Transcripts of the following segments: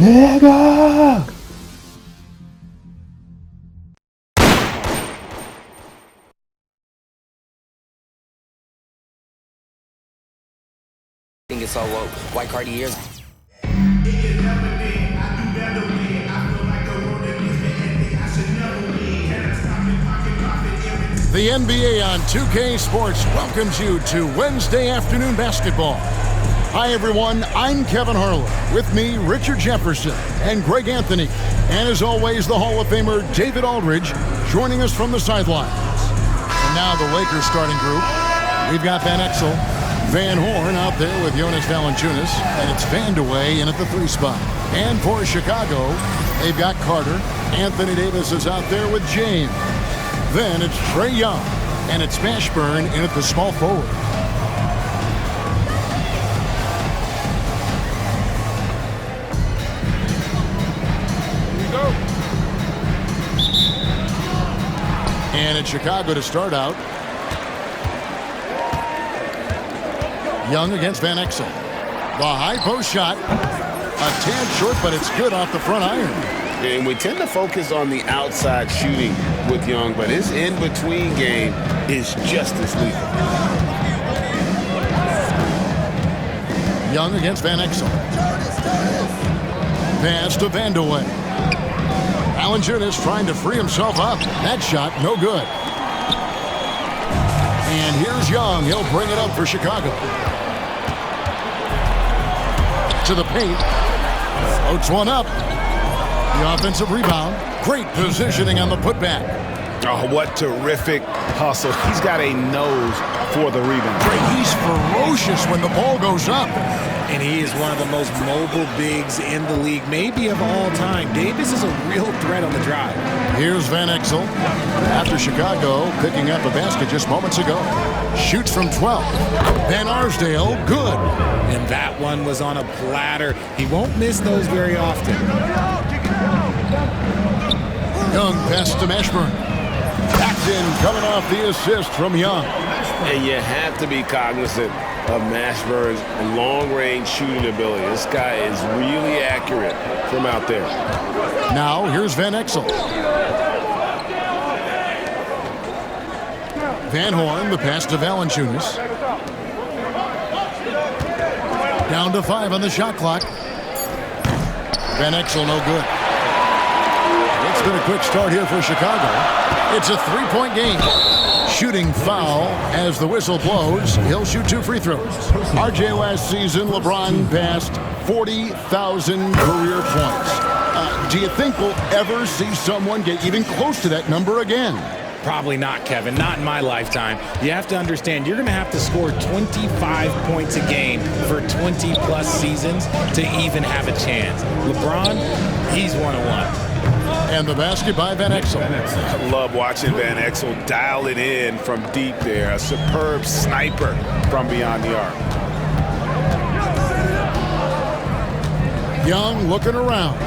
Nigga! I think it's all what White Cardi years. The NBA on 2K Sports welcomes you to Wednesday afternoon basketball. Hi everyone, I'm Kevin Harlan. With me, Richard Jefferson and Greg Anthony. And as always, the Hall of Famer David Aldridge joining us from the sidelines. And now the Lakers starting group. We've got Van Exel, Van Horn out there with Jonas Valanciunas, and it's Vandeweghe in at the 3 spot. And for Chicago, they've got Carter. Anthony Davis is out there with James. Then it's Trae Young, and it's Mashburn in at the small forward. Here we go. And it's Chicago to start out. Young against Van Exel. The high post shot. A tad short, but it's good off the front iron. And we tend to focus on the outside shooting with Young, but his in-between game is just as lethal. Young against Van Exel. Pass to Vandeweghe. Valanciunas trying to free himself up. That shot, no good. And here's Young. He'll bring it up for Chicago. To the paint. Floats one up. The offensive rebound. Great positioning on the putback. Oh, what terrific hustle. He's got a nose for the rebound. He's ferocious when the ball goes up. And he is one of the most mobile bigs in the league, maybe of all time. Davis is a real threat on the drive. Here's Van Exel. After Chicago picking up a basket just moments ago. Shoots from 12. Van Arsdale, good. And that one was on a platter. He won't miss those very often. Young pass to Mashburn. Backed in, coming off the assist from Young. And you have to be cognizant of Mashburn's long-range shooting ability. This guy is really accurate from out there. Now, here's Van Exel. Van Horn, the pass to Valanciunas. Down to 5 on the shot clock. Van Exel, no good. It's been a quick start here for Chicago. It's a 3-point game. Shooting foul as the whistle blows. He'll shoot 2 free throws. RJ last season, LeBron passed 40,000 career points. Do you think we'll ever see someone get even close to that number again? Probably not, Kevin. Not in my lifetime. You have to understand, you're going to have to score 25 points a game for 20-plus seasons to even have a chance. LeBron, he's 101. And the basket by Van Exel. I love watching Van Exel dial it in from deep there. A superb sniper from beyond the arc. Young looking around.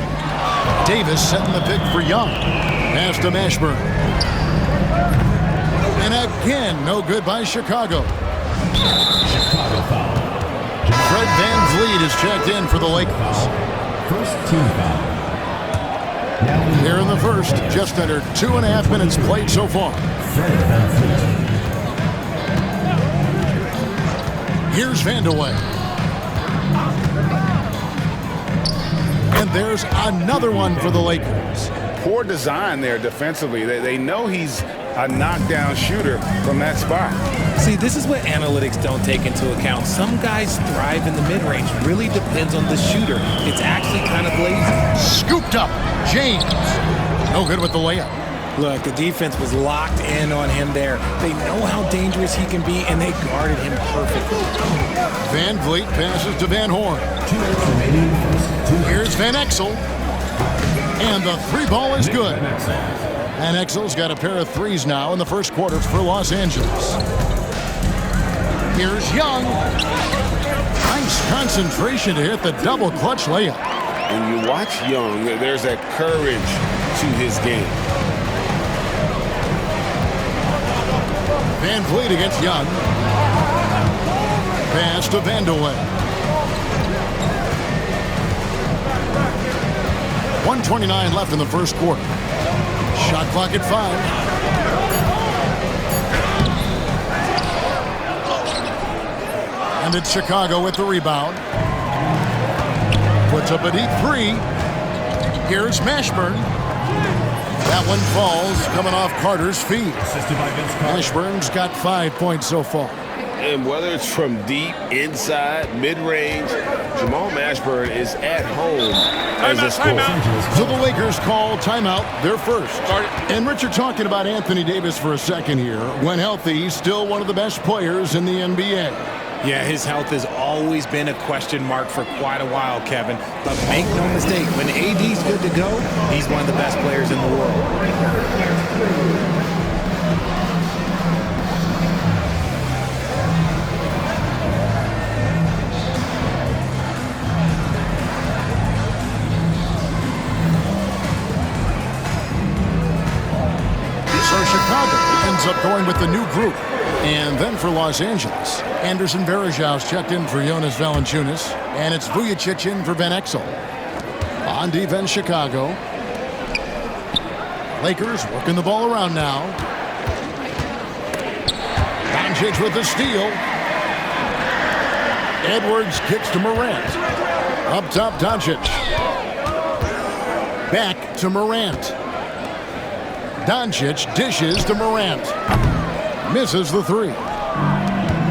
Davis setting the pick for Young. Pass to Mashburn. And again, no good by Chicago. Fred VanVleet is checked in for the Lakers. First team foul. Here in the first, just under 2.5 minutes played so far. Here's Vandeweghe. And there's another one for the Lakers. Poor design there defensively. They know he's a knockdown shooter from that spot. See, this is what analytics don't take into account. Some guys thrive in the mid-range. Really depends on the shooter. It's actually kind of lazy. Scooped up. James. No good with the layup. Look, the defense was locked in on him there. They know how dangerous he can be, and they guarded him perfectly. VanVleet passes to Van Horn. Here's Van Exel. And the 3 ball is good. Van Exel's got a pair of 3s now in the first quarter for Los Angeles. Here's Young. Nice concentration to hit the double clutch layup. And you watch Young, there's that courage to his game. VanVleet against Young. Pass to Vandeweghe. 1:29 left in the first quarter. Shot clock at 5. And it's Chicago with the rebound. Puts up a deep 3. Here's Mashburn. That one falls, coming off Carter's feet. Mashburn's got 5 points so far. And whether it's from deep, inside, mid-range, Jamal Mashburn is at home as a scorer. So the Lakers call timeout, their first. And Richard, talking about Anthony Davis for a second here. When healthy, he's still one of the best players in the NBA. Yeah, his health has always been a question mark for quite a while, Kevin. But make no mistake, when AD's good to go, he's one of the best players in the world. So Chicago ends up going with the new group. And then for Los Angeles, Anderson Varejau's checked in for Jonas Valanciunas, and it's Vujacic in for Van Exel. On defense, Chicago. Lakers working the ball around now. Doncic with the steal. Edwards kicks to Morant. Up top, Doncic. Back to Morant. Doncic dishes to Morant. Misses the 3.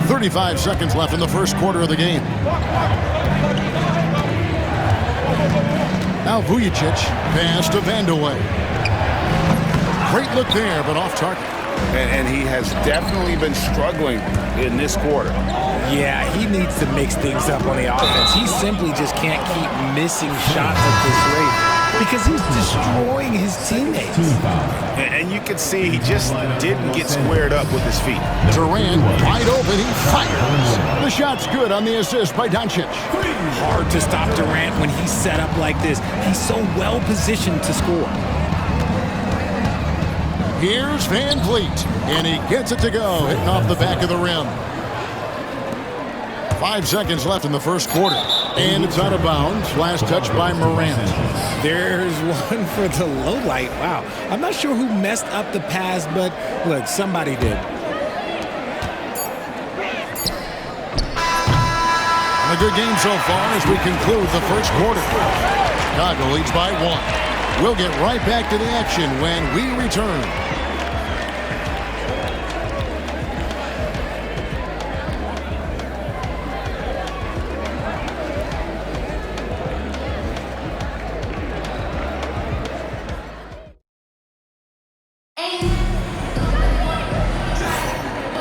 35 seconds left in the first quarter of the game. Now Vujacic, pass to Vandeweghe. Great look there, but off target. And he has definitely been struggling in this quarter. Yeah, he needs to mix things up on the offense. He simply just can't keep missing shots at this rate because he's destroying his teammates. And you can see he just didn't get squared up with his feet. Durant wide open, he fires. The shot's good on the assist by Doncic. Hard to stop Durant when he's set up like this. He's so well positioned to score. Here's Van Vliet, and he gets it to go, hitting off the back of the rim. 5 seconds left in the first quarter, and it's out of bounds. Last touch by Morant. There's one for the low light. Wow. I'm not sure who messed up the pass, but look, somebody did. A good game so far as we conclude the first quarter. Chicago leads by 1. We'll get right back to the action when we return.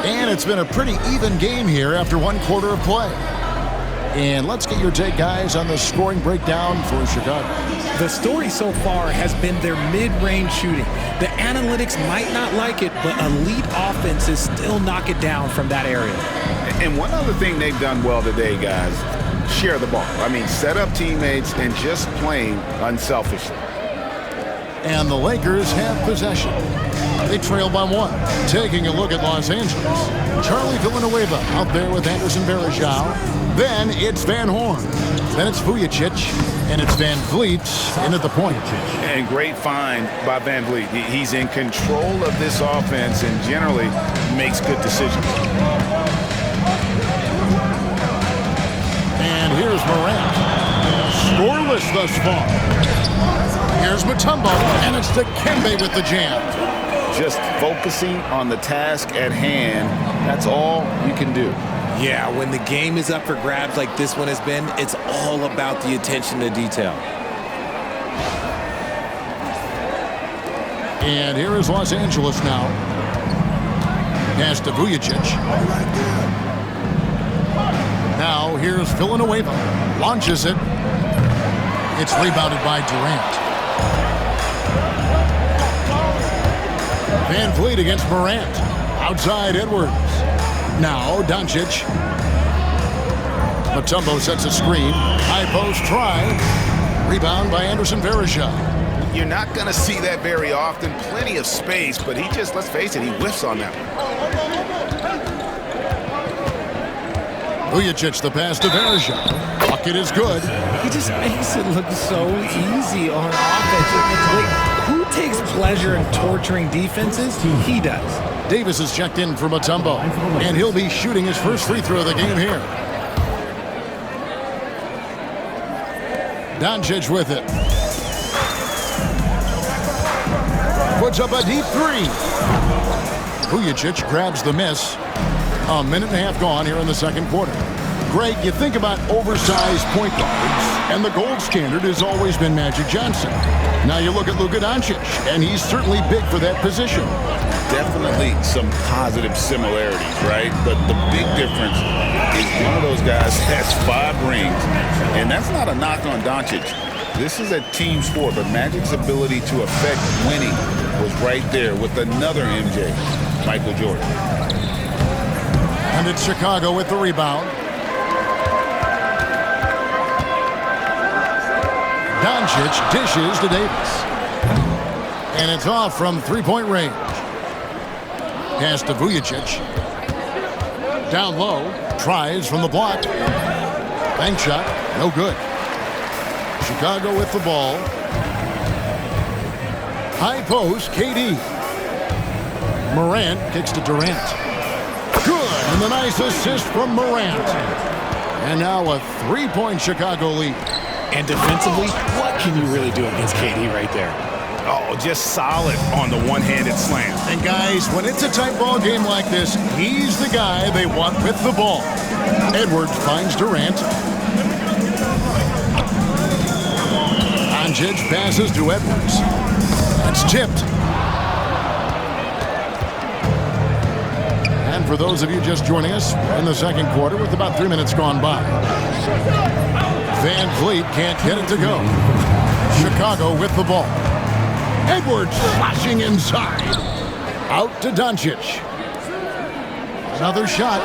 And it's been a pretty even game here after 1 quarter of play. And let's get your take, guys, on the scoring breakdown for Chicago. The story so far has been their mid-range shooting. The analytics might not like it, but elite offenses still knock it down from that area. And one other thing they've done well today, guys, share the ball. I mean, set up teammates and just playing unselfishly. And the Lakers have possession. They trail by 1. Taking a look at Los Angeles. Charlie Villanueva out there with Anderson Varejao. Then it's Van Horn. Then it's Vujacic. And it's Van Vliet in at the point. And great find by Van Vliet. He's in control of this offense and generally makes good decisions. And here's Morant. Scoreless thus far. Here's Mutombo, and it's Dikembe with the jam. Just focusing on the task at hand, that's all you can do. Yeah, when the game is up for grabs like this one has been, it's all about the attention to detail. And here is Los Angeles now. Pass to Vujacic. Now here's Villanueva. Launches it. It's rebounded by Durant. Van Vliet against Morant. Outside Edwards. Now Doncic. Mutombo sets a screen. High post try. Rebound by Anderson Varejao. You're not going to see that very often. Plenty of space, but he just, let's face it, he whiffs on that one. Vujacic the pass to Varejao. Bucket is good. He just makes it look so easy on offense. Like, who takes pleasure in torturing defenses? He does. Davis is checked in for Mutombo, and he'll be shooting his first free throw of the game here. Doncic with it. Puts up a deep three. Vujacic grabs the miss. A minute and a half gone here in the second quarter. Greg, you think about oversized point guards, and the gold standard has always been Magic Johnson. Now you look at Luka Doncic, and he's certainly big for that position. Definitely some positive similarities, right? But the big difference is one of those guys has 5 rings, and that's not a knock on Doncic. This is a team sport, but Magic's ability to affect winning was right there with another MJ, Michael Jordan. And it's Chicago with the rebound. Doncic dishes to Davis. And it's off from three-point range. Pass to Vujacic. Down low. Tries from the block. Bank shot. No good. Chicago with the ball. High post. KD. Morant kicks to Durant. Good. And the nice assist from Morant. And now a three-point Chicago lead. And defensively, what can you really do against KD right there? Oh, just solid on the one-handed slam. And guys, when it's a tight ball game like this, he's the guy they want with the ball. Edwards finds Durant. Doncic passes to Edwards. That's tipped. And for those of you just joining us, in the second quarter with about 3 minutes gone by. Van Vliet can't get it to go. Chicago with the ball. Edwards flashing inside. Out to Doncic. Another shot.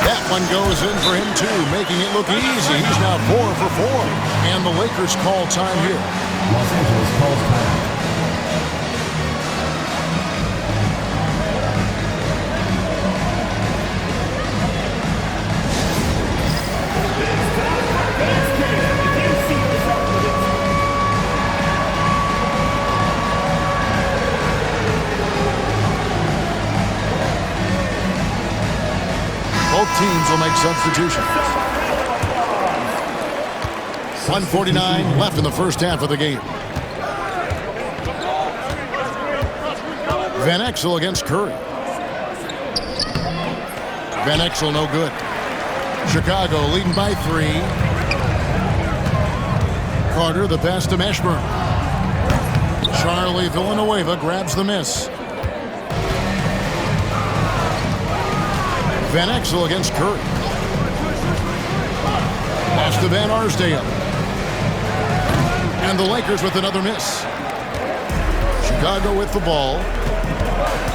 That one goes in for him too, making it look easy. He's now 4 for 4. And the Lakers call time here. Los Angeles calls time. Both teams will make substitutions. 1:49 left in the first half of the game. Van Exel against Curry. Van Exel no good. Chicago leading by 3. Carter the pass to Mashburn. Charlie Villanueva grabs the miss. Van Exel against Curry. Pass to Van Arsdale. And the Lakers with another miss. Chicago with the ball.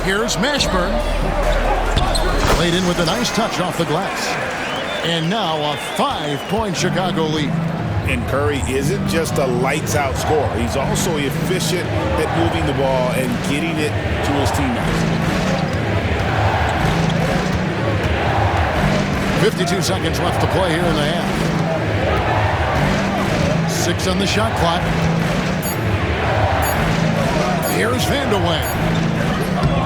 Here's Mashburn. Laid in with a nice touch off the glass. And now a 5-point Chicago lead. And Curry isn't just a lights-out scorer. He's also efficient at moving the ball and getting it to his teammates. 52 seconds left to play here in the half. 6 on the shot clock. Here's Vandeweghe.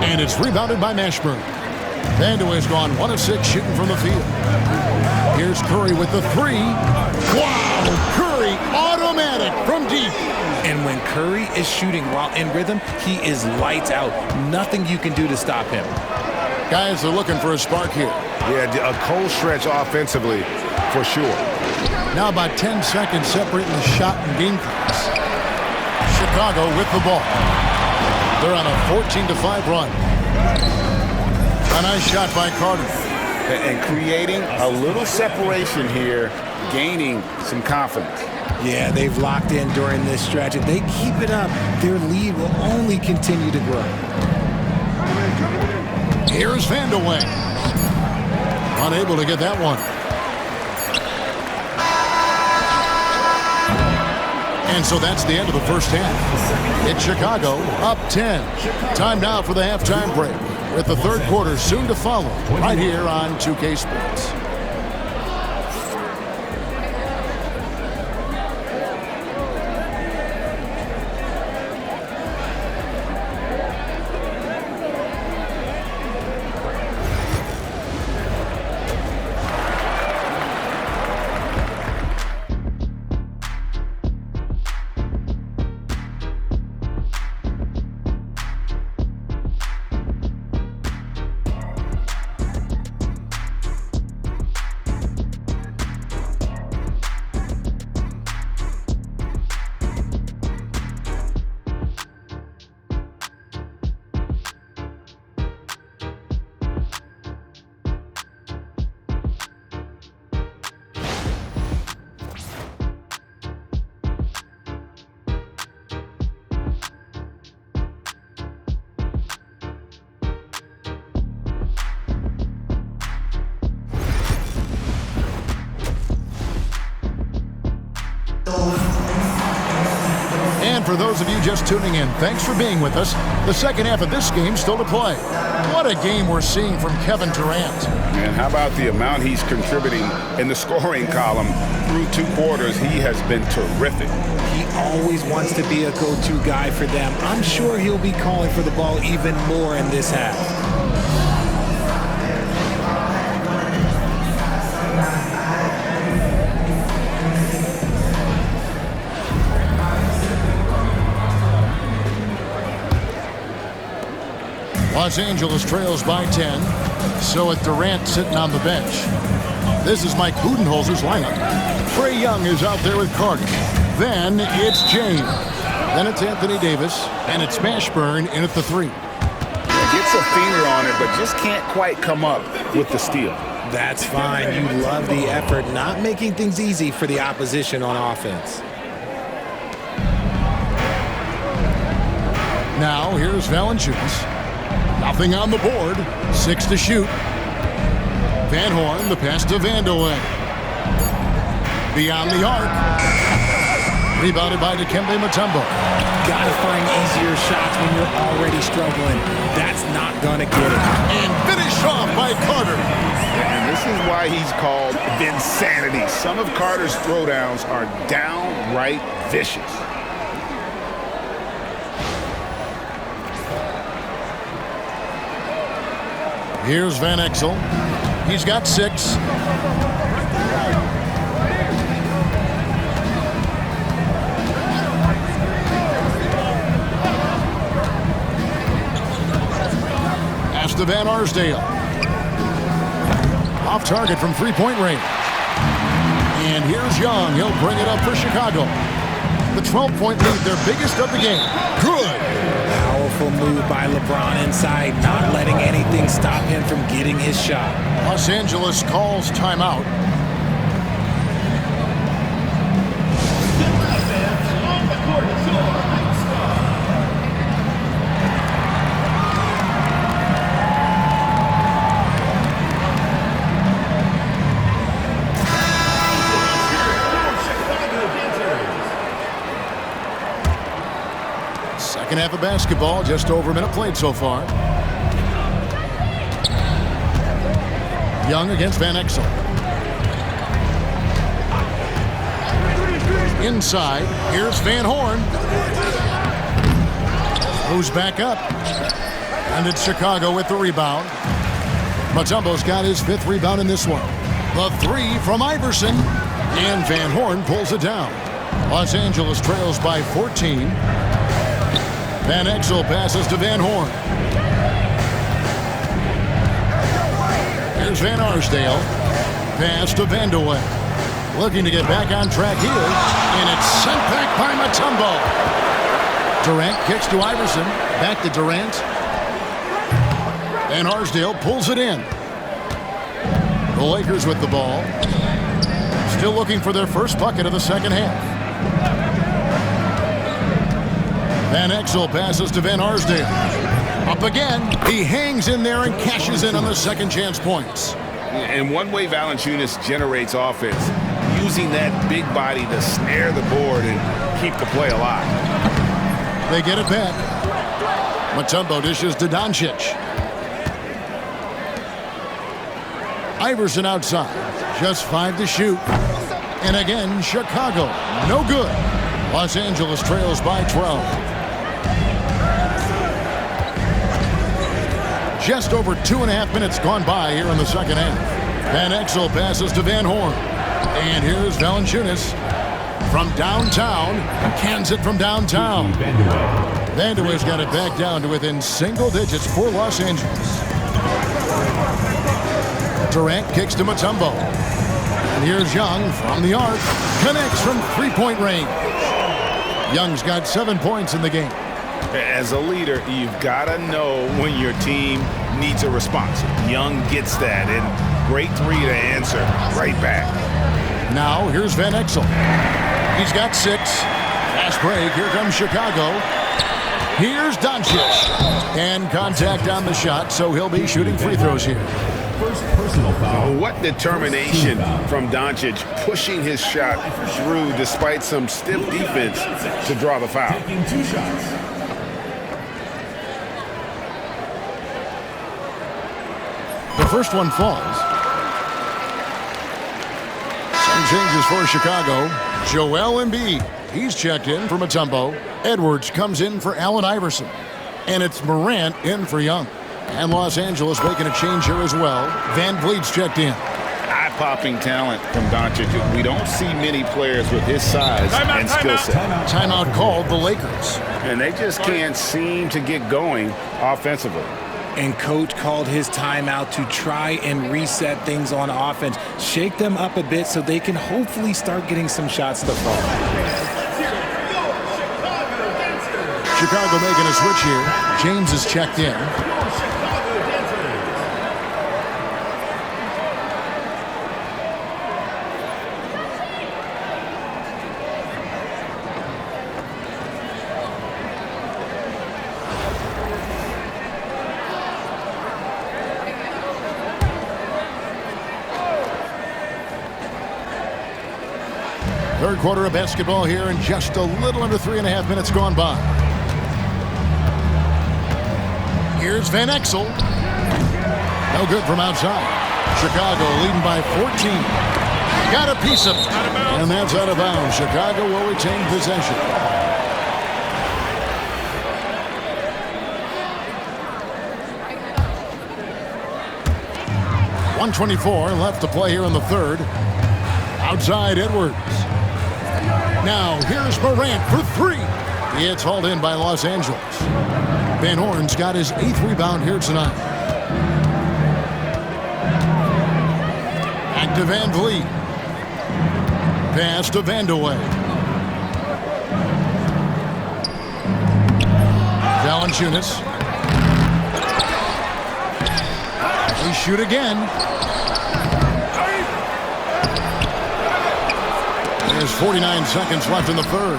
And it's rebounded by Mashburn. Vandeweghe's gone 1 of 6 shooting from the field. Here's Curry with the 3. Wow! Curry automatic from deep. And when Curry is shooting while in rhythm, he is lights out. Nothing you can do to stop him. Guys are looking for a spark here. Yeah, a cold stretch offensively for sure. Now about 10 seconds separating the shot and game clocks. Chicago with the ball. They're on a 14-5 run. A nice shot by Carter. And creating a little separation here, gaining some confidence. Yeah, they've locked in during this stretch. If they keep it up, their lead will only continue to grow. Here's Vandeweghe. Unable to get that one. And so that's the end of the first half. It's Chicago up 10. Time now for the halftime break, with the third quarter soon to follow, right here on 2K Sports. And for those of you just tuning in, thanks for being with us. The second half of this game still to play. What a game we're seeing from Kevin Durant. And how about the amount he's contributing in the scoring column through 2 quarters? He has been terrific. He always wants to be a go-to guy for them. I'm sure he'll be calling for the ball even more in this half. Los Angeles trails by 10. So with Durant sitting on the bench. This is Mike Budenholzer's lineup. Trae Young is out there with Carter. Then it's James. Then it's Anthony Davis. And it's Mashburn in at the 3. Gets a finger on it, but just can't quite come up with the steal. That's fine. You love the effort, not making things easy for the opposition on offense. Now here's Valanciunas. Nothing on the board. 6 to shoot. Van Horn, the pass to Vandeweghe. Beyond the arc. Rebounded by Dikembe Mutombo. Gotta find easier shots when you're already struggling. That's not gonna get it. And finished off by Carter. And this is why he's called Vinsanity. Some of Carter's throwdowns are downright vicious. Here's Van Exel. He's got 6. Pass to Van Arsdale. Off target from 3-point range. And here's Young. He'll bring it up for Chicago. The 12-point lead, their biggest of the game. Good. Powerful move by LeBron inside, not letting anything stop him from getting his shot. Los Angeles calls timeout. Second half of basketball, just over a minute played so far. Young against Van Exel. Inside, here's Van Horn. Moves back up. And it's Chicago with the rebound. Mutombo's got his 5th rebound in this one. The 3 from Iverson. And Van Horn pulls it down. Los Angeles trails by 14. Van Exel passes to Van Horn. Here's Van Arsdale. Pass to Vandeweghe. Looking to get back on track here. And it's sent back by Mutombo. Durant kicks to Iverson. Back to Durant. Van Arsdale pulls it in. The Lakers with the ball. Still looking for their first bucket of the second half. Van Exel passes to Van Arsdale. Up again. He hangs in there and cashes in on the second chance points. And one way Valanciunas generates offense, using that big body to snare the board and keep the play alive. They get it back. Mutombo dishes to Doncic. Iverson outside. Just 5 to shoot. And again, Chicago. No good. Los Angeles trails by 12. Just over 2.5 minutes gone by here in the second half. Van Exel passes to Van Horn. And here's Valanciunas from downtown. Cans it from downtown. Vandeweghe's got it back down to within single digits for Los Angeles. Durant kicks to Mutombo. And here's Young from the arc. Connects from 3-point range. Young's got 7 points in the game. As a leader, you've got to know when your team needs a response. Young gets that, and great 3 to answer right back. Now, here's Van Exel. He's got 6. Fast break. Here comes Chicago. Here's Doncic. And contact on the shot, so he'll be shooting free throws here. First personal foul. What determination from Doncic, pushing his shot through despite some stiff defense to draw the foul. Taking 2 shots. The first one falls. Some changes for Chicago. Joel Embiid. He's checked in for Mutombo. Edwards comes in for Allen Iverson. And it's Morant in for Young. And Los Angeles making a change here as well. Van Vliet's checked in. Eye-popping talent from Doncic. We don't see many players with his size and skill set. Timeout called the Lakers. And they just can't seem to get going offensively. And coach called his timeout to try and reset things on offense. Shake them up a bit so they can hopefully start getting some shots to fall. Chicago making a switch here. James is checked in. Third quarter of basketball here, and just a little under 3.5 minutes gone by. Here's Van Exel. No good from outside. Chicago leading by 14. Got a piece of it. And that's out of bounds. Chicago will retain possession. .124 left to play here in the third. Outside Edwards. Now here's Morant for 3. It's hauled in by Los Angeles. Van Horn's got his 8th rebound here tonight. Back to Van Vliet. Pass to Vandeweghe. Valanciunas. They shoot again. There's 49 seconds left in the third.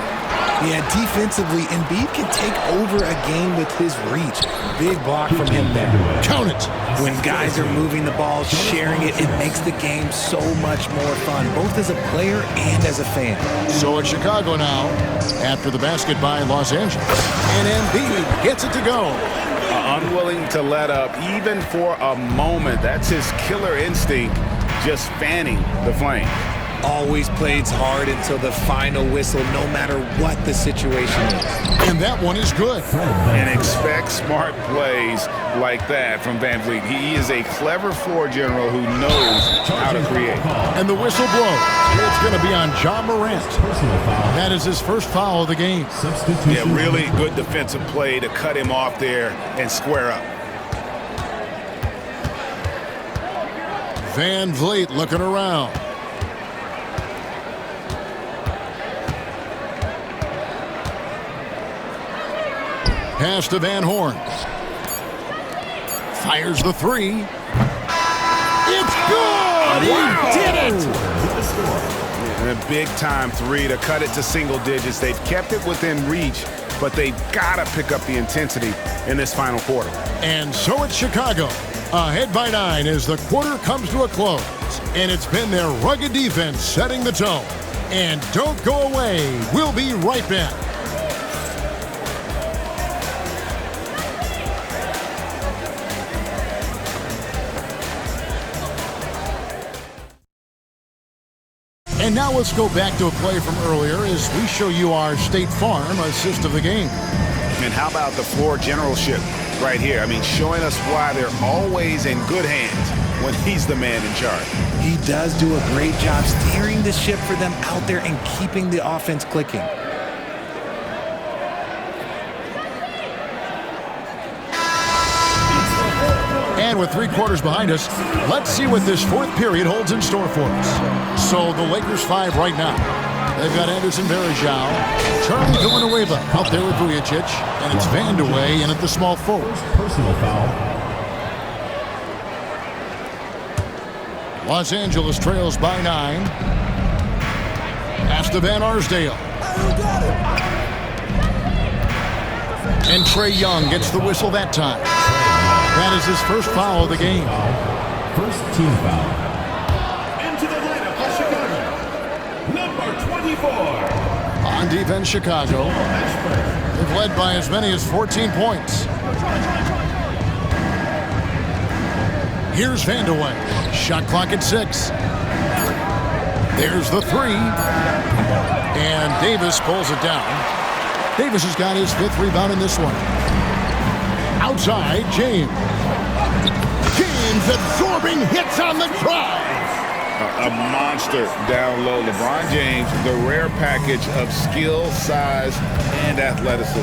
Yeah, defensively, Embiid can take over a game with his reach. Big block from him there. Count it. When guys are moving the ball, sharing it, it makes the game so much more fun, both as a player and as a fan. So it's Chicago now after the basket by Los Angeles. And Embiid gets it to go. Unwilling to let up even for a moment. That's his killer instinct, just fanning the flame. Always plays hard until the final whistle, no matter what the situation is. And that one is good. And expect smart plays like that from Van Vliet. He is a clever floor general who knows how to create. And the whistle blows. It's going to be on John Morant. That is his first foul of the game. Yeah, really good defensive play to cut him off there and square up. Van Vliet looking around. Pass to Van Horn. Fires the 3. It's good! He did it! And a big-time 3 to cut it to single digits. They've kept it within reach, but they've got to pick up the intensity in this final quarter. And so it's Chicago, ahead by 9 as the quarter comes to a close. And it's been their rugged defense setting the tone. And don't go away. We'll be right back. And now let's go back to a play from earlier as we show you our State Farm assist of the game. And how about the floor generalship right here? I mean, showing us why they're always in good hands when he's the man in charge. He does do a great job steering the ship for them out there and keeping the offense clicking. And with 3 quarters behind us, let's see what this 4th period holds in store for us. So the Lakers 5 right now. They've got Anderson Varejao, Charlie Villanueva out there with Vujacic, and it's Vandeweghe in at the small forward. Personal foul. Los Angeles trails by 9. Pass to Van Arsdale. And Trae Young gets the whistle that time. That is his first foul of the game. First team foul. Into the lineup for Chicago. Number 24. On defense, Chicago. They've led by as many as 14 points. Here's Vandeweghe. Shot clock at 6. There's the 3. And Davis pulls it down. Davis has got his 5th rebound in this one. Outside, James. James absorbing hits on the drive. A monster down low. LeBron James, the rare package of skill, size, and athleticism.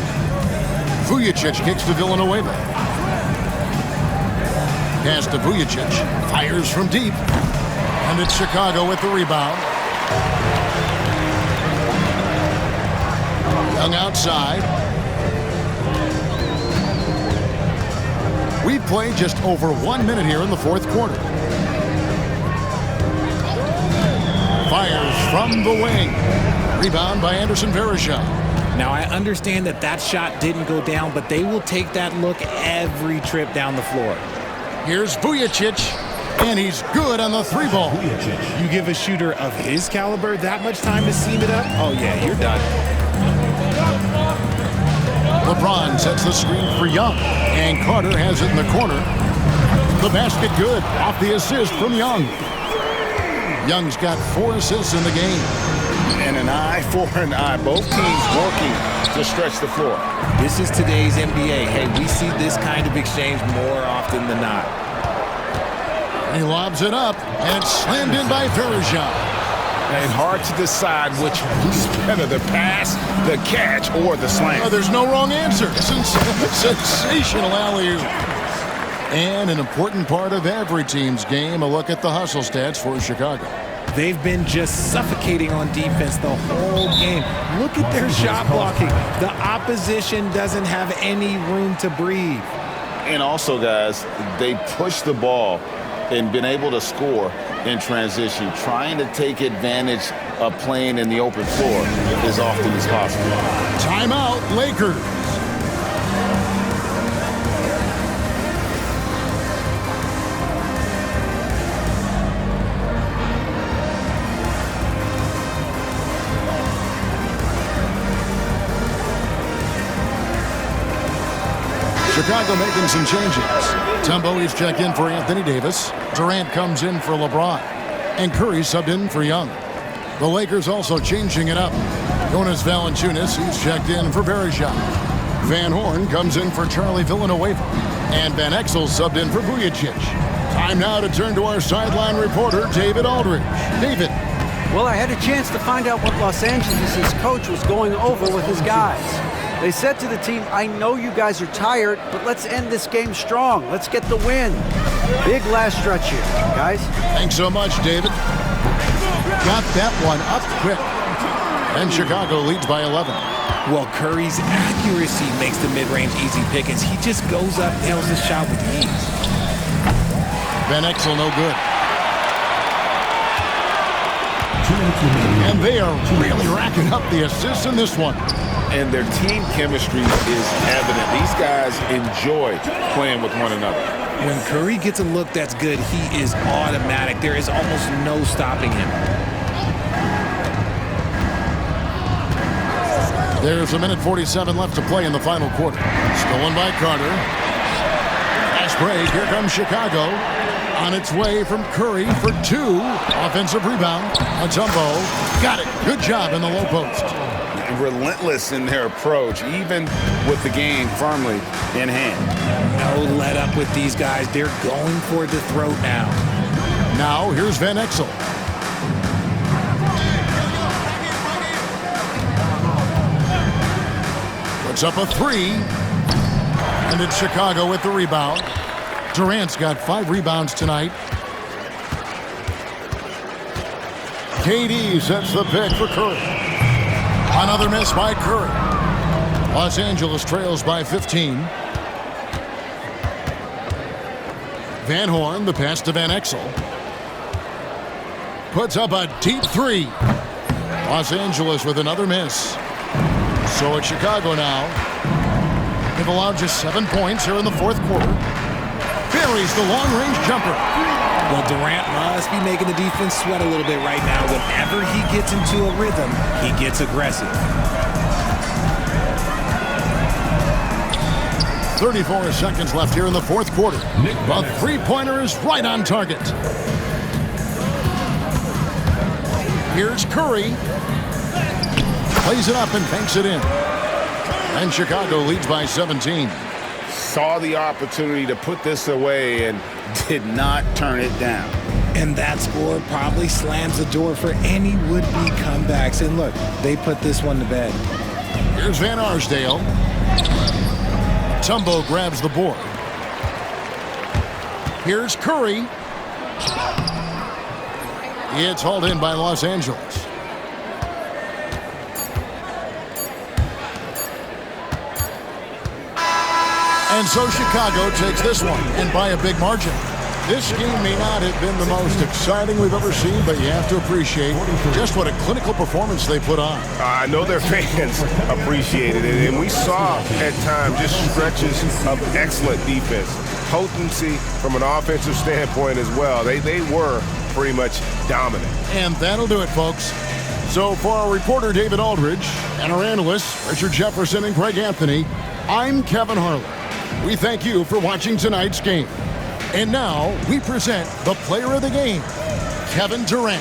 Vujicic kicks to Villanueva. Pass to Vujicic. Fires from deep. And it's Chicago with the rebound. Young outside. We've played just over 1 minute here in the 4th quarter. Fires from the wing. Rebound by Anderson Varejao. Now, I understand that that shot didn't go down, but they will take that look every trip down the floor. Here's Vujicic, and he's good on the 3-ball. You give a shooter of his caliber that much time to seam it up? Oh, yeah, you're done. LeBron sets the screen for Young, and Carter has it in the corner. The basket good, off the assist from Young. Young's got 4 assists in the game. And an eye for an eye. Both teams working to stretch the floor. This is today's NBA. Hey, we see this kind of exchange more often than not. He lobs it up, and it's slammed in by Varejao. And hard to decide which was better, the pass, the catch, or the slam. Oh, there's no wrong answer. Sensational alley-oop. And an important part of every team's game, a look at the hustle stats for Chicago. They've been just suffocating on defense the whole game. Look at their shot blocking. The opposition doesn't have any room to breathe. And also, guys, they push the ball and been able to score in transition, trying to take advantage of playing in the open floor as often as possible. Timeout, Lakers. Chicago making some changes. Tumbo is checked in for Anthony Davis. Durant comes in for LeBron. And Curry subbed in for Young. The Lakers also changing it up. Jonas Valanciunas, he's checked in for Varejao. Van Horn comes in for Charlie Villanueva. And Van Exel subbed in for Vujicic. Time now to turn to our sideline reporter, David Aldridge. David. Well, I had a chance to find out what Los Angeles' coach was going over with his guys. They said to the team, I know you guys are tired, but let's end this game strong. Let's get the win. Big last stretch here, guys. Thanks so much, David. Got that one up quick. And Chicago leads by 11. Well, Curry's accuracy makes the mid-range easy pickings. He just goes up, nails the shot with ease. Van Exel no good. And they are really racking up the assists in this one. And their team chemistry is evident. These guys enjoy playing with one another. When Curry gets a look that's good, he is automatic. There is almost no stopping him. There's 1:47 left to play in the final quarter. Stolen by Carter. Fast break. Here comes Chicago. On its way from Curry for 2. Offensive rebound. Tumbo got it. Good job in the low post. Relentless in their approach, even with the game firmly in hand. No let up with these guys. They're going for the throat now. Now here's Van Exel. Puts up a 3. And it's Chicago with the rebound. Durant's got 5 rebounds tonight. KD sets the pick for Curry. Another miss by Curry. Los Angeles trails by 15. Van Horn, the pass to Van Exel. Puts up a deep 3. Los Angeles with another miss. So it's Chicago now. They've allowed just 7 points here in the 4th quarter. Buries the long-range jumper. Well, Durant must be making the defense sweat a little bit right now. Whenever he gets into a rhythm, he gets aggressive. 34 seconds left here in the fourth quarter. The three-pointer is right on target. Here's Curry. Plays it up and banks it in. And Chicago leads by 17. Saw the opportunity to put this away and did not turn it down. And that score probably slams the door for any would-be comebacks. And look, they put this one to bed. Here's Van Arsdale. Tumbo grabs the board. Here's Curry. It's hauled in by Los Angeles. And so Chicago takes this one, and by a big margin. This game may not have been the most exciting we've ever seen, but you have to appreciate just what a clinical performance they put on. I know their fans appreciated it, and we saw at times just stretches of excellent defense. Potency from an offensive standpoint as well. They were pretty much dominant. And that'll do it, folks. So for our reporter, David Aldridge, and our analysts, Richard Jefferson and Greg Anthony, I'm Kevin Harlan. We thank you for watching tonight's game. And now we present the player of the game, Kevin Durant.